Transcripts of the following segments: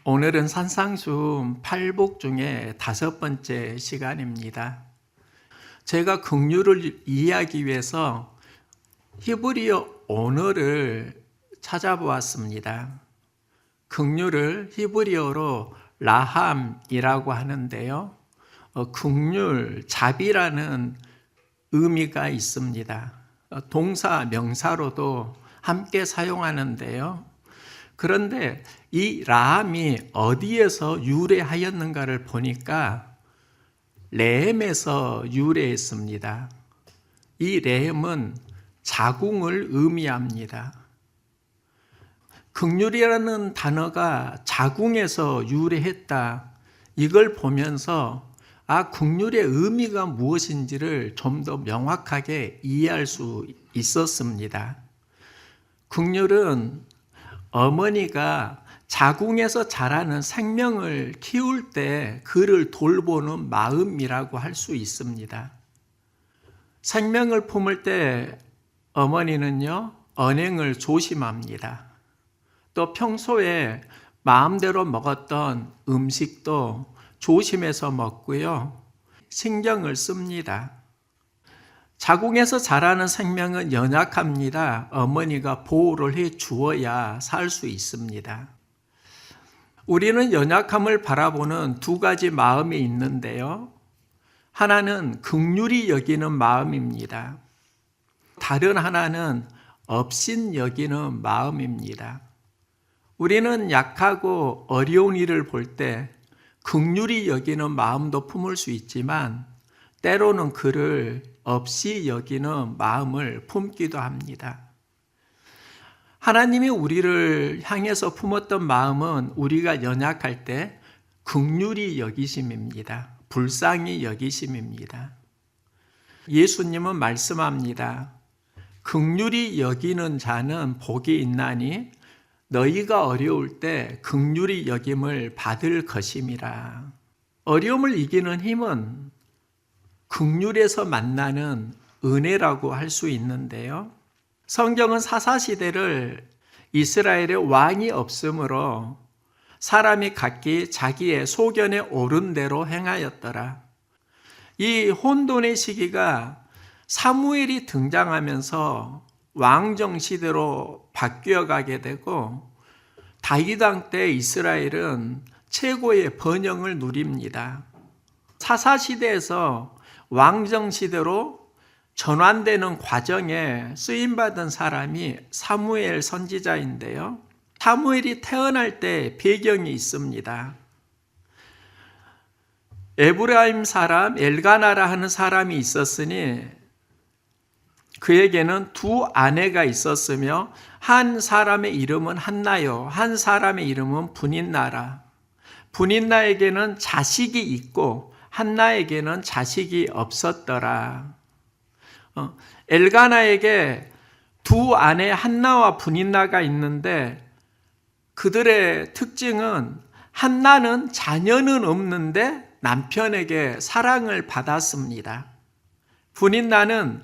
오늘은 산상수훈 8복 중에 5번째 시간입니다. 제가 긍휼을 이해하기 위해서 히브리어 언어를 찾아보았습니다. 긍휼을 히브리어로 라함이라고 하는데요. 긍휼, 자비라는 의미가 있습니다. 동사, 명사로도 함께 사용하는데요. 그런데 이 라함이 어디에서 유래하였는가를 보니까 레헴에서 유래했습니다. 이 레헴은 자궁을 의미합니다. 긍휼이라는 단어가 자궁에서 유래했다. 이걸 보면서 긍휼의 의미가 무엇인지를 좀 더 명확하게 이해할 수 있었습니다. 긍휼은 어머니가 자궁에서 자라는 생명을 키울 때 그를 돌보는 마음이라고 할 수 있습니다. 생명을 품을 때 어머니는요, 언행을 조심합니다. 또 평소에 마음대로 먹었던 음식도 조심해서 먹고요, 신경을 씁니다. 자궁에서 자라는 생명은 연약합니다. 어머니가 보호를 해 주어야 살 수 있습니다. 우리는 연약함을 바라보는 두 가지 마음이 있는데요. 하나는 긍휼히 여기는 마음입니다. 다른 하나는 업신 여기는 마음입니다. 우리는 약하고 어려운 일을 볼 때 긍휼히 여기는 마음도 품을 수 있지만 때로는 그를 없이 여기는 마음을 품기도 합니다. 하나님이 우리를 향해서 품었던 마음은 우리가 연약할 때 긍휼히 여기심입니다. 불쌍히 여기심입니다. 예수님은 말씀합니다. 긍휼히 여기는 자는 복이 있나니 너희가 어려울 때 긍휼히 여김을 받을 것임이라. 어려움을 이기는 힘은 긍휼에서 만나는 은혜라고 할 수 있는데요. 성경은 사사시대를 이스라엘의 왕이 없으므로 사람이 각기 자기의 소견에 오른 대로 행하였더라. 이 혼돈의 시기가 사무엘이 등장하면서 왕정 시대로 바뀌어 가게 되고 다윗 왕 때 이스라엘은 최고의 번영을 누립니다. 사사시대에서 왕정시대로 전환되는 과정에 쓰임받은 사람이 사무엘 선지자인데요. 사무엘이 태어날 때 배경이 있습니다. 에브라임 사람 엘가나라 하는 사람이 있었으니 그에게는 두 아내가 있었으며 한 사람의 이름은 한나요, 한 사람의 이름은 분인나라. 분인나에게는 자식이 있고 한나에게는 자식이 없었더라. 엘가나에게 두 아내 한나와 분인나가 있는데 그들의 특징은 한나는 자녀는 없는데 남편에게 사랑을 받았습니다. 분인나는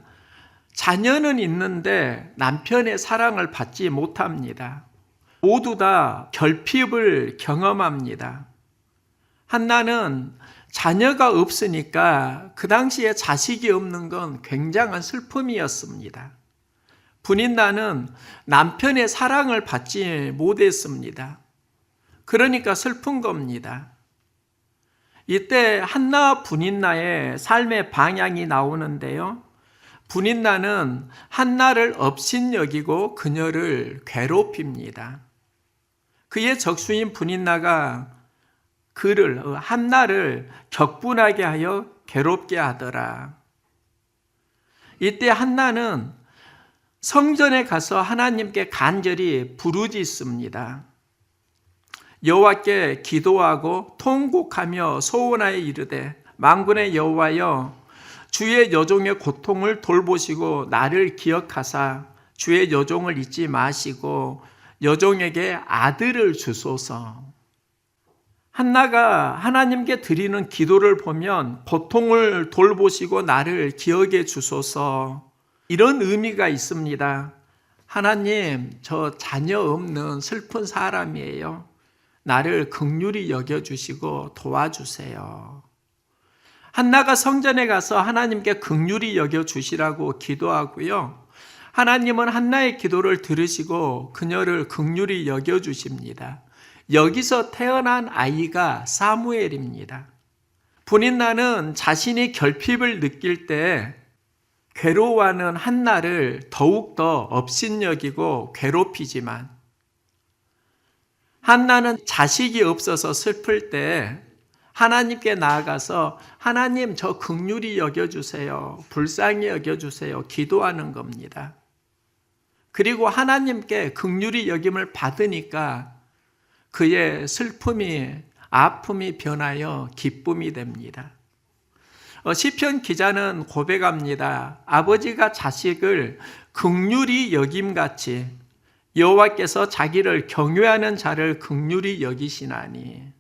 자녀는 있는데 남편의 사랑을 받지 못합니다. 모두 다 결핍을 경험합니다. 한나는 자녀가 없으니까 그 당시에 자식이 없는 건 굉장한 슬픔이었습니다. 분인나는 남편의 사랑을 받지 못했습니다. 그러니까 슬픈 겁니다. 이때 한나와 분인나의 삶의 방향이 나오는데요. 분인나는 한나를 업신여기고 그녀를 괴롭힙니다. 그의 적수인 분인나가 한나를 격분하게 하여 괴롭게 하더라. 이때 한나는 성전에 가서 하나님께 간절히 부르짖습니다. 여호와께 기도하고 통곡하며 소원하여 이르되 만군의 여호와여 주의 여종의 고통을 돌보시고 나를 기억하사 주의 여종을 잊지 마시고 여종에게 아들을 주소서. 한나가 하나님께 드리는 기도를 보면 고통을 돌보시고 나를 기억해 주소서, 이런 의미가 있습니다. 하나님, 저 자녀 없는 슬픈 사람이에요. 나를 긍휼히 여겨주시고 도와주세요. 한나가 성전에 가서 하나님께 긍휼히 여겨주시라고 기도하고요. 하나님은 한나의 기도를 들으시고 그녀를 긍휼히 여겨주십니다. 여기서 태어난 아이가 사무엘입니다. 분인나는 자신이 결핍을 느낄 때 괴로워하는 한나를 더욱더 업신여기고 괴롭히지만, 한나는 자식이 없어서 슬플 때 하나님께 나아가서 하나님 저 긍휼히 여겨주세요, 불쌍히 여겨주세요 기도하는 겁니다. 그리고 하나님께 긍휼히 여김을 받으니까 그의 슬픔이, 아픔이 변하여 기쁨이 됩니다. 시편 기자는 고백합니다. 아버지가 자식을 긍휼히 여김같이 여호와께서 자기를 경외하는 자를 긍휼히 여기시나니.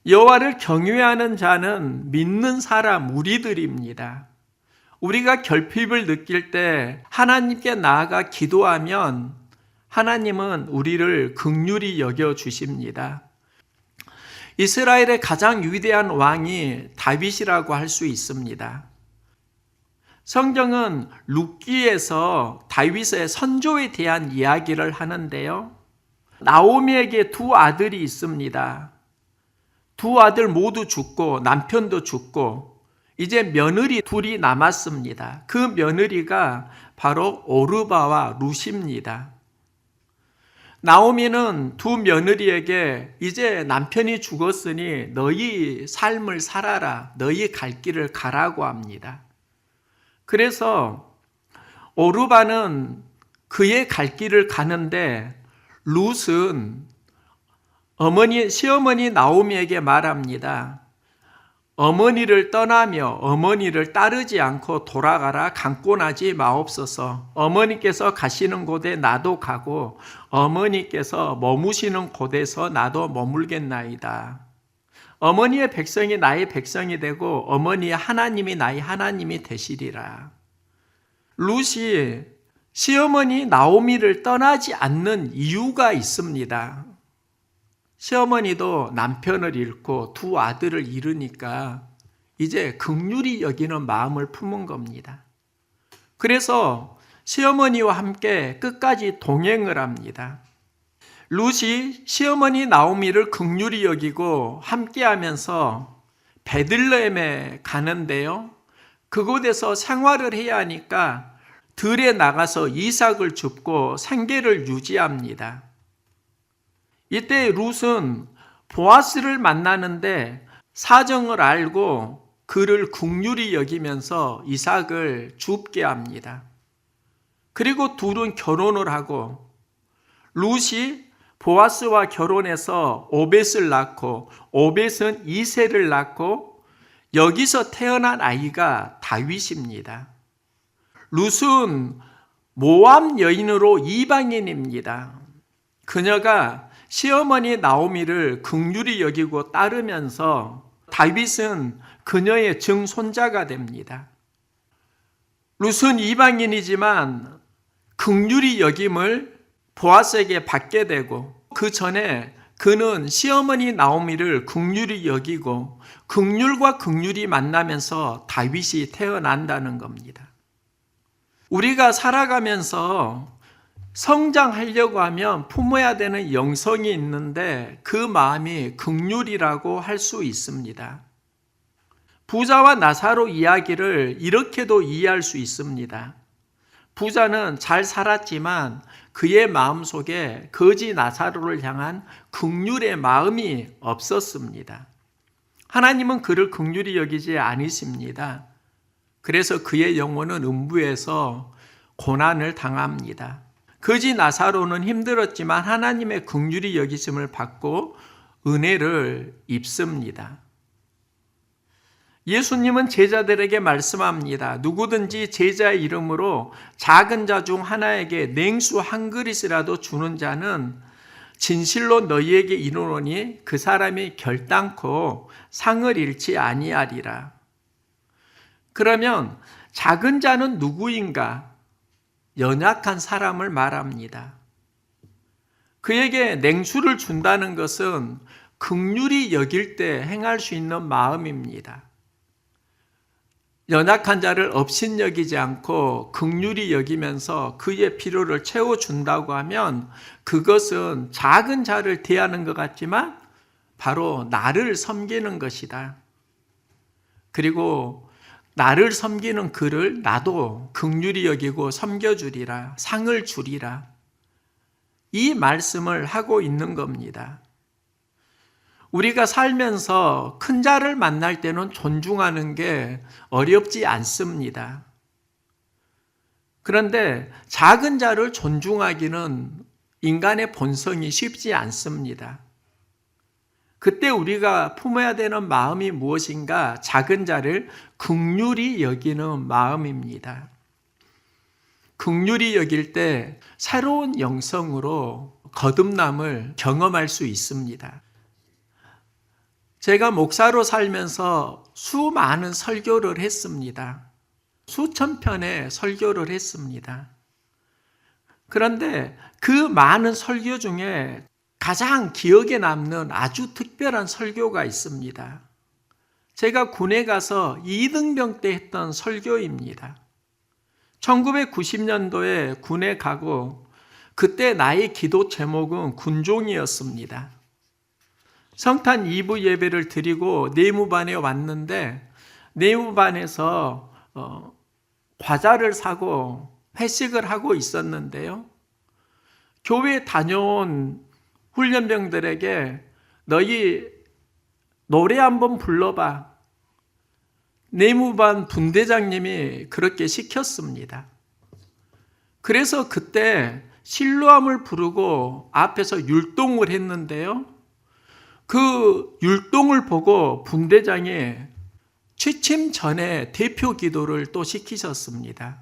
여호와를 경외하는 자는 믿는 사람, 우리들입니다. 우리가 결핍을 느낄 때 하나님께 나아가 기도하면 하나님은 우리를 긍휼히 여겨주십니다. 이스라엘의 가장 위대한 왕이 다윗이라고 할 수 있습니다. 성경은 룻기에서 다윗의 선조에 대한 이야기를 하는데요. 나오미에게 두 아들이 있습니다. 두 아들 모두 죽고 남편도 죽고 이제 며느리 둘이 남았습니다. 그 며느리가 바로 오르바와 룻입니다. 나오미는 두 며느리에게 이제 남편이 죽었으니 너희 삶을 살아라, 너희 갈 길을 가라고 합니다. 그래서 오르바는 그의 갈 길을 가는데 룻은 시어머니 나오미에게 말합니다. 어머니를 떠나며 어머니를 따르지 않고 돌아가라. 강권하지 마옵소서. 어머니께서 가시는 곳에 나도 가고 어머니께서 머무시는 곳에서 나도 머물겠나이다. 어머니의 백성이 나의 백성이 되고 어머니의 하나님이 나의 하나님이 되시리라. 룻이 시어머니 나오미를 떠나지 않는 이유가 있습니다. 시어머니도 남편을 잃고 두 아들을 잃으니까 이제 긍휼히 여기는 마음을 품은 겁니다. 그래서 시어머니와 함께 끝까지 동행을 합니다. 룻이 시어머니 나오미를 긍휼히 여기고 함께하면서 베들레헴에 가는데요. 그곳에서 생활을 해야 하니까 들에 나가서 이삭을 줍고 생계를 유지합니다. 이때 룻은 보아스를 만나는데 사정을 알고 그를 긍휼히 여기면서 이삭을 줍게 합니다. 그리고 둘은 결혼을 하고 룻이 보아스와 결혼해서 오벳을 낳고 오벳은 이새를 낳고 여기서 태어난 아이가 다윗입니다. 룻은 모압 여인으로 이방인입니다. 그녀가 시어머니 나오미를 긍휼히 여기고 따르면서 다윗은 그녀의 증손자가 됩니다. 룻은 이방인이지만 긍휼히 여김을 보아스에게 받게 되고 그 전에 그는 시어머니 나오미를 긍휼히 여기고 긍휼과 긍휼이 만나면서 다윗이 태어난다는 겁니다. 우리가 살아가면서 성장하려고 하면 품어야 되는 영성이 있는데 그 마음이 긍휼이라고 할 수 있습니다. 부자와 나사로 이야기를 이렇게도 이해할 수 있습니다. 부자는 잘 살았지만 그의 마음속에 거지 나사로를 향한 긍휼의 마음이 없었습니다. 하나님은 그를 긍휼히 여기지 않으십니다. 그래서 그의 영혼은 음부에서 고난을 당합니다. 거지 나사로는 힘들었지만 하나님의 긍휼히 여기심을 받고 은혜를 입습니다. 예수님은 제자들에게 말씀합니다. 누구든지 제자의 이름으로 작은 자 중 하나에게 냉수 한 그릇이라도 주는 자는 진실로 너희에게 이르노니 그 사람이 결단코 상을 잃지 아니하리라. 그러면 작은 자는 누구인가? 연약한 사람을 말합니다. 그에게 냉수를 준다는 것은 긍휼히 여길 때 행할 수 있는 마음입니다. 연약한 자를 업신여기지 않고 긍휼히 여기면서 그의 필요를 채워준다고 하면 그것은 작은 자를 대하는 것 같지만 바로 나를 섬기는 것이다. 그리고 나를 섬기는 그를 나도 긍휼히 여기고 섬겨주리라, 상을 주리라. 이 말씀을 하고 있는 겁니다. 우리가 살면서 큰 자를 만날 때는 존중하는 게 어렵지 않습니다. 그런데 작은 자를 존중하기는 인간의 본성이 쉽지 않습니다. 그때 우리가 품어야 되는 마음이 무엇인가? 작은 자를 긍휼히 여기는 마음입니다. 긍휼히 여길 때 새로운 영성으로 거듭남을 경험할 수 있습니다. 제가 목사로 살면서 수많은 설교를 했습니다. 수천 편의 설교를 했습니다. 그런데 그 많은 설교 중에 가장 기억에 남는 아주 특별한 설교가 있습니다. 제가 군에 가서 이등병 때 했던 설교입니다. 1990년도에 군에 가고 그때 나의 기도 제목은 군종이었습니다. 성탄 2부 예배를 드리고 내무반에 왔는데 내무반에서 과자를 사고 회식을 하고 있었는데요. 교회에 다녀온 훈련병들에게 너희 노래 한번 불러봐. 내무반 분대장님이 그렇게 시켰습니다. 그래서 그때 실로암을 부르고 앞에서 율동을 했는데요. 그 율동을 보고 분대장이 취침 전에 대표 기도를 또 시키셨습니다.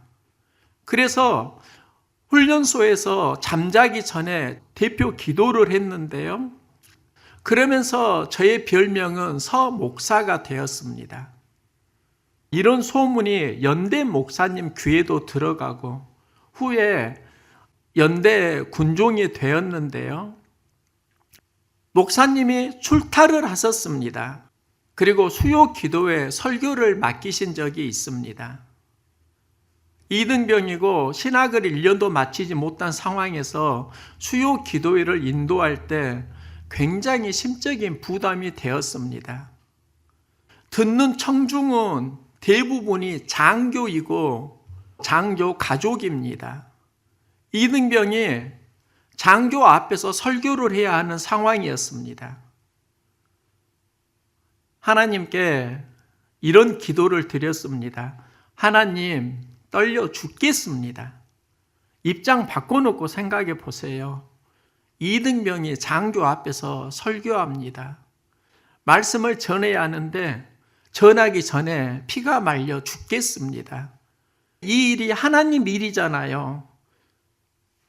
그래서 훈련소에서 잠자기 전에 대표 기도를 했는데요. 그러면서 저의 별명은 서 목사가 되었습니다. 이런 소문이 연대 목사님 귀에도 들어가고 후에 연대 군종이 되었는데요. 목사님이 출타를 하셨습니다. 그리고 수요 기도회 설교를 맡기신 적이 있습니다. 이등병이고 신학을 1년도 마치지 못한 상황에서 수요 기도회를 인도할 때 굉장히 심적인 부담이 되었습니다. 듣는 청중은 대부분이 장교이고 장교 가족입니다. 이등병이 장교 앞에서 설교를 해야 하는 상황이었습니다. 하나님께 이런 기도를 드렸습니다. 하나님, 떨려 죽겠습니다. 입장 바꿔놓고 생각해 보세요. 이등병이 장교 앞에서 설교합니다. 말씀을 전해야 하는데 전하기 전에 피가 말려 죽겠습니다. 이 일이 하나님 일이잖아요.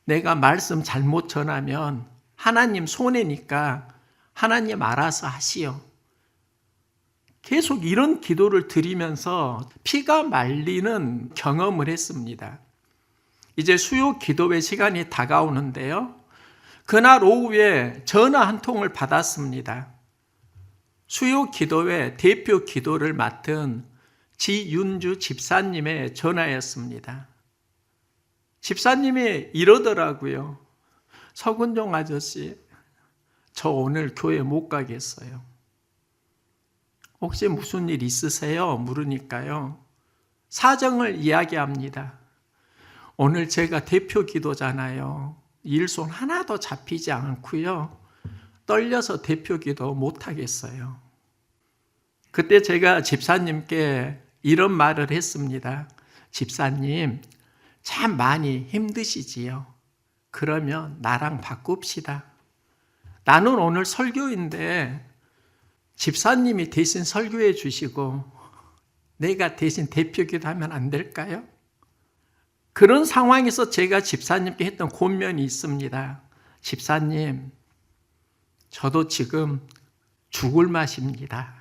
내가 말씀 잘못 전하면 하나님 손해니까 하나님 알아서 하시오. 계속 이런 기도를 드리면서 피가 말리는 경험을 했습니다. 이제 수요 기도회 시간이 다가오는데요. 그날 오후에 전화 한 통을 받았습니다. 수요 기도회 대표 기도를 맡은 지윤주 집사님의 전화였습니다. 집사님이 이러더라고요. 서근종 아저씨, 저 오늘 교회 못 가겠어요. 혹시 무슨 일 있으세요? 물으니까요. 사정을 이야기합니다. 오늘 제가 대표 기도잖아요. 일손 하나도 잡히지 않고요. 떨려서 대표 기도 못 하겠어요. 그때 제가 집사님께 이런 말을 했습니다. 집사님, 참 많이 힘드시지요. 그러면 나랑 바꿉시다. 나는 오늘 설교인데 집사님이 대신 설교해 주시고 내가 대신 대표 기도하면 안 될까요? 그런 상황에서 제가 집사님께 했던 권면이 있습니다. 집사님, 저도 지금 죽을 맛입니다.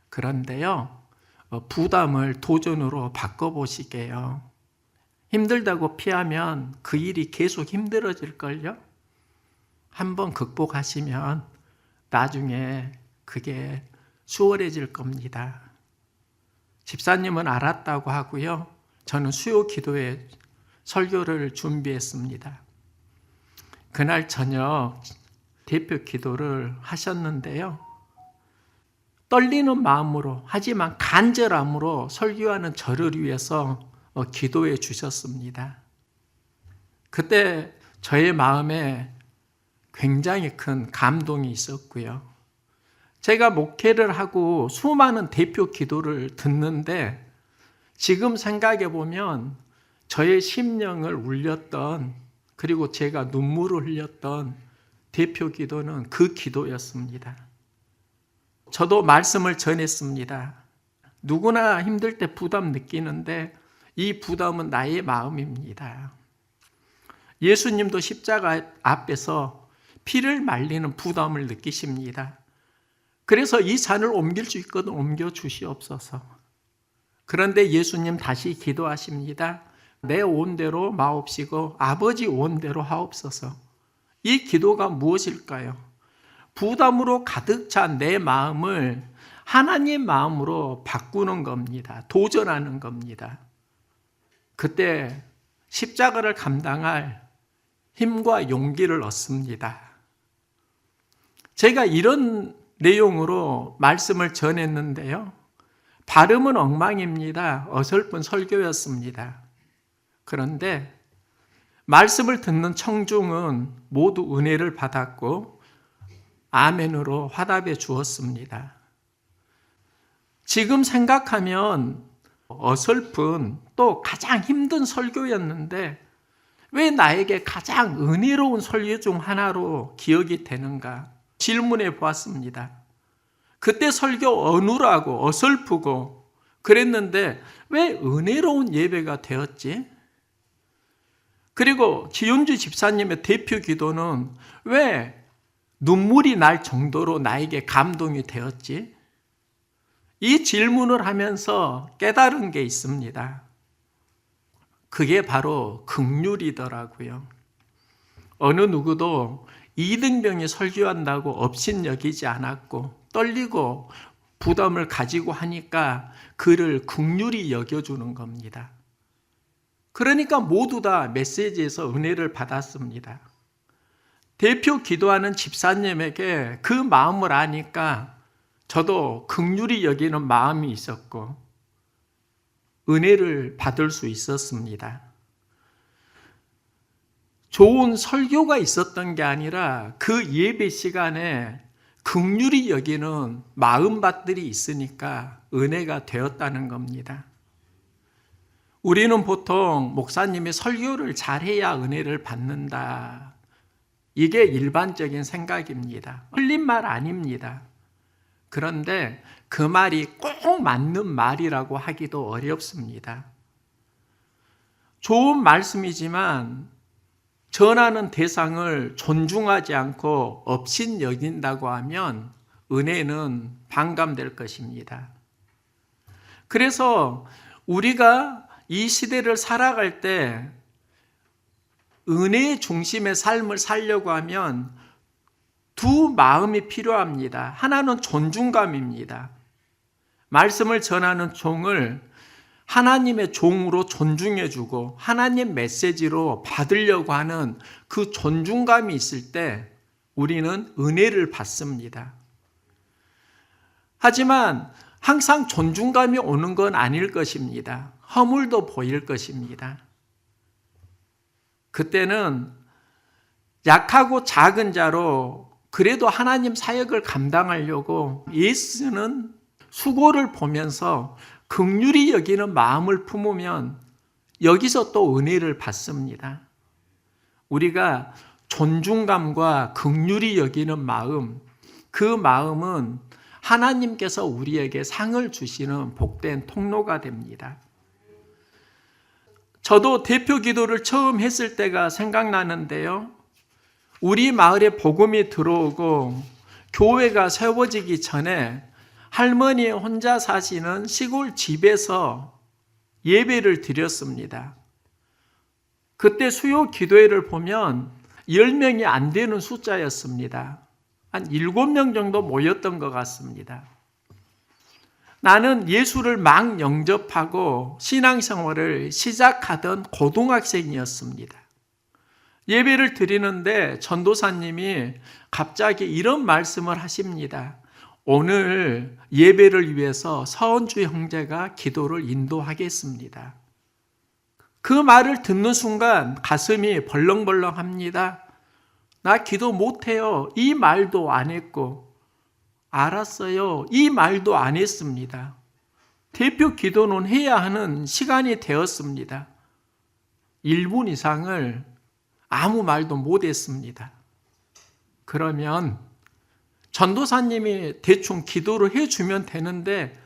그런데요, 부담을 도전으로 바꿔보시게요. 힘들다고 피하면 그 일이 계속 힘들어질걸요? 한번 극복하시면 나중에 그게 수월해질 겁니다. 집사님은 알았다고 하고요. 저는 수요 기도회 설교를 준비했습니다. 그날 저녁 대표 기도를 하셨는데요. 떨리는 마음으로 하지만 간절함으로 설교하는 저를 위해서 기도해 주셨습니다. 그때 저의 마음에 굉장히 큰 감동이 있었고요. 제가 목회를 하고 수많은 대표 기도를 듣는데 지금 생각해 보면 저의 심령을 울렸던, 그리고 제가 눈물을 흘렸던 대표 기도는 그 기도였습니다. 저도 말씀을 전했습니다. 누구나 힘들 때 부담 느끼는데 이 부담은 나의 마음입니다. 예수님도 십자가 앞에서 피를 말리는 부담을 느끼십니다. 그래서 이 잔을 옮길 수 있거든 옮겨 주시옵소서. 그런데 예수님 다시 기도하십니다. 내 온대로 마옵시고 아버지 온대로 하옵소서. 이 기도가 무엇일까요? 부담으로 가득 찬 내 마음을 하나님 마음으로 바꾸는 겁니다. 도전하는 겁니다. 그때 십자가를 감당할 힘과 용기를 얻습니다. 제가 이런 내용으로 말씀을 전했는데요. 발음은 엉망입니다. 어설픈 설교였습니다. 그런데 말씀을 듣는 청중은 모두 은혜를 받았고 아멘으로 화답해 주었습니다. 지금 생각하면 어설픈 또 가장 힘든 설교였는데 왜 나에게 가장 은혜로운 설교 중 하나로 기억이 되는가 질문해 보았습니다. 그때 설교 어눌하고 어설프고 그랬는데 왜 은혜로운 예배가 되었지? 그리고 기윤주 집사님의 대표 기도는 왜 눈물이 날 정도로 나에게 감동이 되었지? 이 질문을 하면서 깨달은 게 있습니다. 그게 바로 긍휼이더라고요. 어느 누구도 이등병이 설교한다고 업신여기지 않았고 떨리고 부담을 가지고 하니까 그를 긍휼히 여겨주는 겁니다. 그러니까 모두 다 메시지에서 은혜를 받았습니다. 대표 기도하는 집사님에게 그 마음을 아니까 저도 긍휼히 여기는 마음이 있었고 은혜를 받을 수 있었습니다. 좋은 설교가 있었던 게 아니라 그 예배 시간에 긍휼히 여기는 마음밭들이 있으니까 은혜가 되었다는 겁니다. 우리는 보통 목사님이 설교를 잘해야 은혜를 받는다. 이게 일반적인 생각입니다. 흘린 말 아닙니다. 그런데 그 말이 꼭 맞는 말이라고 하기도 어렵습니다. 좋은 말씀이지만 전하는 대상을 존중하지 않고 업신여긴다고 하면 은혜는 반감될 것입니다. 그래서 우리가 이 시대를 살아갈 때 은혜 중심의 삶을 살려고 하면 두 마음이 필요합니다. 하나는 존중감입니다. 말씀을 전하는 종을 하나님의 종으로 존중해주고 하나님 메시지로 받으려고 하는 그 존중감이 있을 때 우리는 은혜를 받습니다. 하지만 항상 존중감이 오는 건 아닐 것입니다. 허물도 보일 것입니다. 그때는 약하고 작은 자로 그래도 하나님 사역을 감당하려고 예수는 수고를 보면서 긍휼히 여기는 마음을 품으면 여기서 또 은혜를 받습니다. 우리가 존중감과 긍휼히 여기는 마음, 그 마음은 하나님께서 우리에게 상을 주시는 복된 통로가 됩니다. 저도 대표 기도를 처음 했을 때가 생각나는데요. 우리 마을에 복음이 들어오고 교회가 세워지기 전에 할머니 혼자 사시는 시골 집에서 예배를 드렸습니다. 그때 수요 기도회를 보면 10명이 안 되는 숫자였습니다. 한 7명 정도 모였던 것 같습니다. 나는 예수를 막 영접하고 신앙생활을 시작하던 고등학생이었습니다. 예배를 드리는데 전도사님이 갑자기 이런 말씀을 하십니다. 오늘 예배를 위해서 서은주 형제가 기도를 인도하겠습니다. 그 말을 듣는 순간 가슴이 벌렁벌렁합니다. 나 기도 못해요. 이 말도 안 했고, 알았어요. 이 말도 안 했습니다. 대표 기도는 해야 하는 시간이 되었습니다. 1분 이상을 아무 말도 못 했습니다. 그러면 전도사님이 대충 기도를 해주면 되는데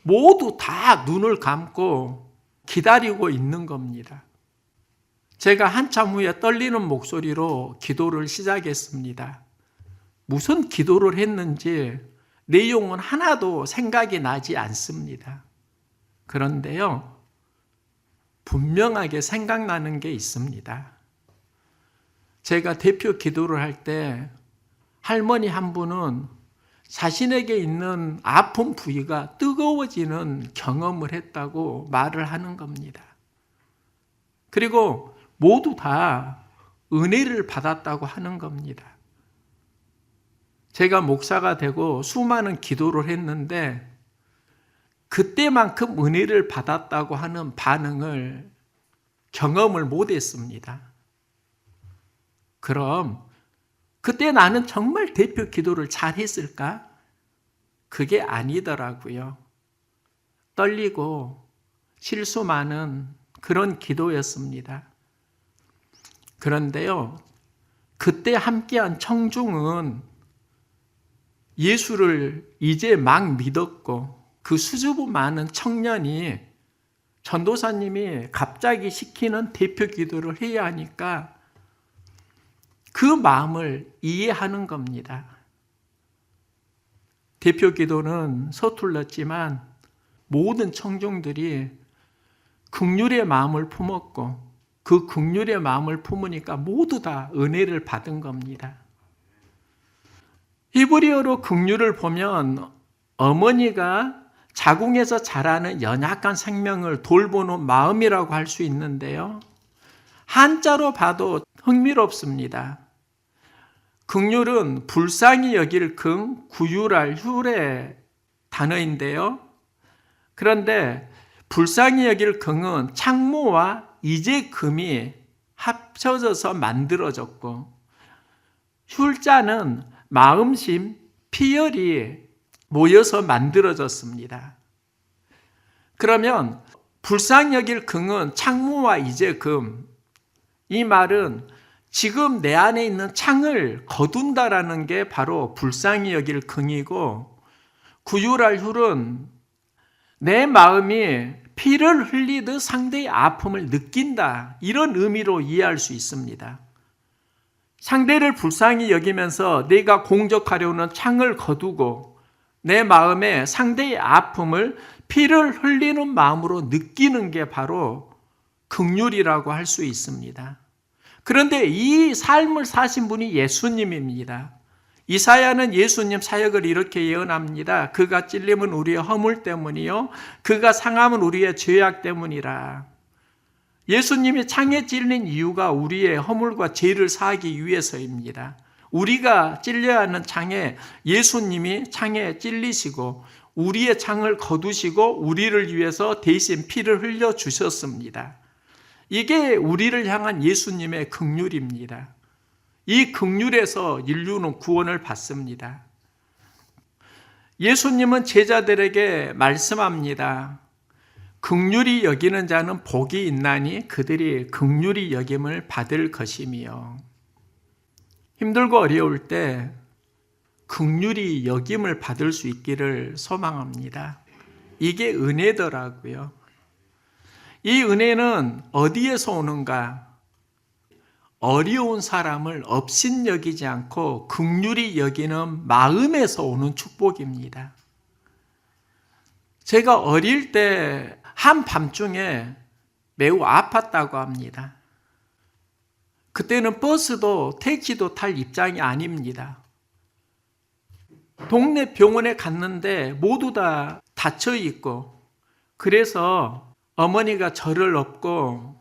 모두 다 눈을 감고 기다리고 있는 겁니다. 제가 한참 후에 떨리는 목소리로 기도를 시작했습니다. 무슨 기도를 했는지 내용은 하나도 생각이 나지 않습니다. 그런데요, 분명하게 생각나는 게 있습니다. 제가 대표 기도를 할 때 할머니 한 분은 자신에게 있는 아픈 부위가 뜨거워지는 경험을 했다고 말을 하는 겁니다. 그리고 모두 다 은혜를 받았다고 하는 겁니다. 제가 목사가 되고 수많은 기도를 했는데 그때만큼 은혜를 받았다고 하는 반응을 경험을 못했습니다. 그럼 그때 나는 정말 대표 기도를 잘했을까? 그게 아니더라고요. 떨리고 실수 많은 그런 기도였습니다. 그런데요, 그때 함께한 청중은 예수를 이제 막 믿었고 그 수줍음 많은 청년이 전도사님이 갑자기 시키는 대표 기도를 해야 하니까 그 마음을 이해하는 겁니다. 대표 기도는 서툴렀지만 모든 청중들이 긍휼의 마음을 품었고 그 긍휼의 마음을 품으니까 모두 다 은혜를 받은 겁니다. 히브리어로 긍휼을 보면 어머니가 자궁에서 자라는 연약한 생명을 돌보는 마음이라고 할 수 있는데요. 한자로 봐도 흥미롭습니다. 긍휼은 불쌍히 여길 긍, 구휼할 휼의 단어인데요. 그런데 불쌍히 여길 긍은 창모와 이제금이 합쳐져서 만들어졌고 휼자는 마음심, 피열이 모여서 만들어졌습니다. 그러면 불쌍히 여길 긍은 창모와 이제금, 이 말은 지금 내 안에 있는 창을 거둔다라는 게 바로 불쌍히 여길 긍이고 구휼할 휼은 내 마음이 피를 흘리듯 상대의 아픔을 느낀다, 이런 의미로 이해할 수 있습니다. 상대를 불쌍히 여기면서 내가 공격하려는 창을 거두고 내 마음에 상대의 아픔을 피를 흘리는 마음으로 느끼는 게 바로 긍휼이라고 할 수 있습니다. 그런데 이 삶을 사신 분이 예수님입니다. 이사야는 예수님 사역을 이렇게 예언합니다. 그가 찔림은 우리의 허물 때문이요 그가 상함은 우리의 죄악 때문이라. 예수님이 창에 찔린 이유가 우리의 허물과 죄를 사하기 위해서입니다. 우리가 찔려야 하는 창에 예수님이 창에 찔리시고 우리의 창을 거두시고 우리를 위해서 대신 피를 흘려 주셨습니다. 이게 우리를 향한 예수님의 긍휼입니다. 이 긍휼에서 인류는 구원을 받습니다. 예수님은 제자들에게 말씀합니다. 긍휼히 여기는 자는 복이 있나니 그들이 긍휼히 여김을 받을 것이며. 힘들고 어려울 때 긍휼히 여김을 받을 수 있기를 소망합니다. 이게 은혜더라고요. 이 은혜는 어디에서 오는가? 어려운 사람을 업신여기지 않고 긍휼히 여기는 마음에서 오는 축복입니다. 제가 어릴 때 한밤중에 매우 아팠다고 합니다. 그때는 버스도 택시도 탈 입장이 아닙니다. 동네 병원에 갔는데 모두 다 닫혀 있고, 그래서 어머니가 저를 업고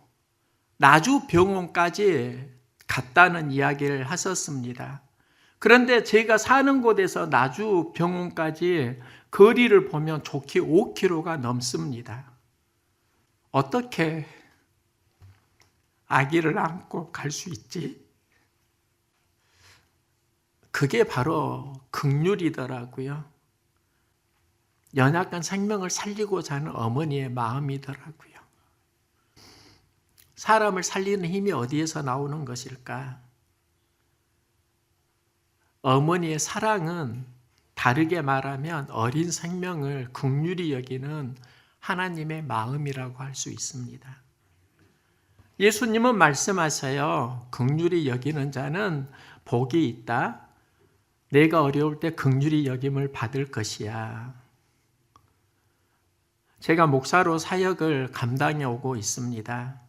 나주 병원까지 갔다는 이야기를 하셨습니다. 그런데 제가 사는 곳에서 나주 병원까지 거리를 보면 좋게 5km가 넘습니다. 어떻게 아기를 안고 갈 수 있지? 그게 바로 긍휼이더라고요. 연약한 생명을 살리고자 하는 어머니의 마음이더라고요. 사람을 살리는 힘이 어디에서 나오는 것일까? 어머니의 사랑은 다르게 말하면 어린 생명을 긍휼히 여기는 하나님의 마음이라고 할 수 있습니다. 예수님은 말씀하셔요. 긍휼히 여기는 자는 복이 있다. 내가 어려울 때 긍휼히 여김을 받을 것이야. 제가 목사로 사역을 감당해 오고 있습니다.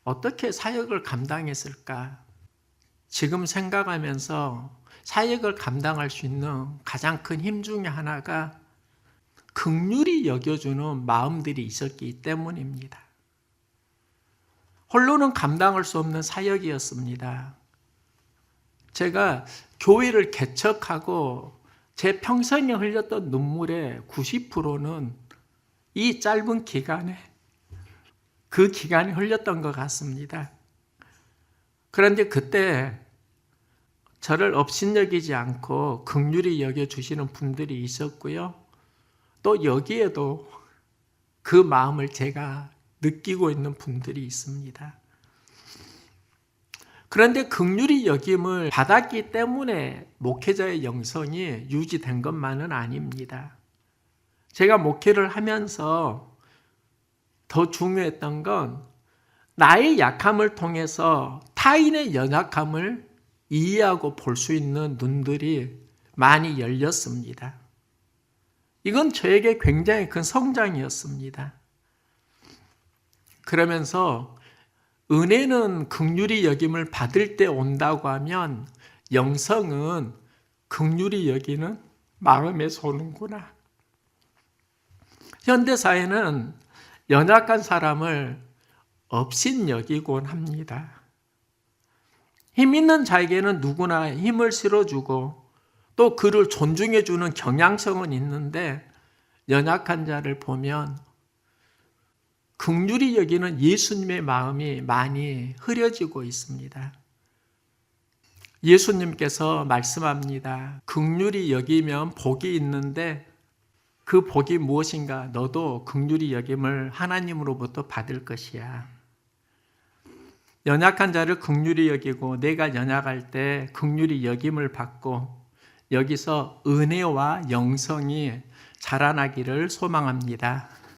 어떻게 사역을 감당했을까? 지금 생각하면서 사역을 감당할 수 있는 가장 큰 힘 중에 하나가 긍휼히 여겨주는 마음들이 있었기 때문입니다. 홀로는 감당할 수 없는 사역이었습니다. 제가 교회를 개척하고 제 평생에 흘렸던 눈물의 90%는 이 짧은 기간에, 그 기간에 흘렸던 것 같습니다. 그런데 그때 저를 업신여기지 않고 긍휼히 여겨주시는 분들이 있었고요. 또 여기에도 그 마음을 제가 느끼고 있는 분들이 있습니다. 그런데 긍휼히 여김을 받았기 때문에 목회자의 영성이 유지된 것만은 아닙니다. 제가 목회를 하면서 더 중요했던 건 나의 약함을 통해서 타인의 연약함을 이해하고 볼 수 있는 눈들이 많이 열렸습니다. 이건 저에게 굉장히 큰 성장이었습니다. 그러면서 은혜는 긍휼히 여김을 받을 때 온다고 하면 영성은 긍휼히 여기는 마음에서 오는구나. 현대사회는 연약한 사람을 업신여기곤 합니다. 힘 있는 자에게는 누구나 힘을 실어주고 또 그를 존중해주는 경향성은 있는데 연약한 자를 보면 긍휼히 여기는 예수님의 마음이 많이 흐려지고 있습니다. 예수님께서 말씀합니다. 긍휼히 여기면 복이 있는데 그 복이 무엇인가? 너도 긍휼히 여김을 하나님으로부터 받을 것이야. 연약한 자를 긍휼히 여기고 내가 연약할 때 긍휼히 여김을 받고 여기서 은혜와 영성이 자라나기를 소망합니다.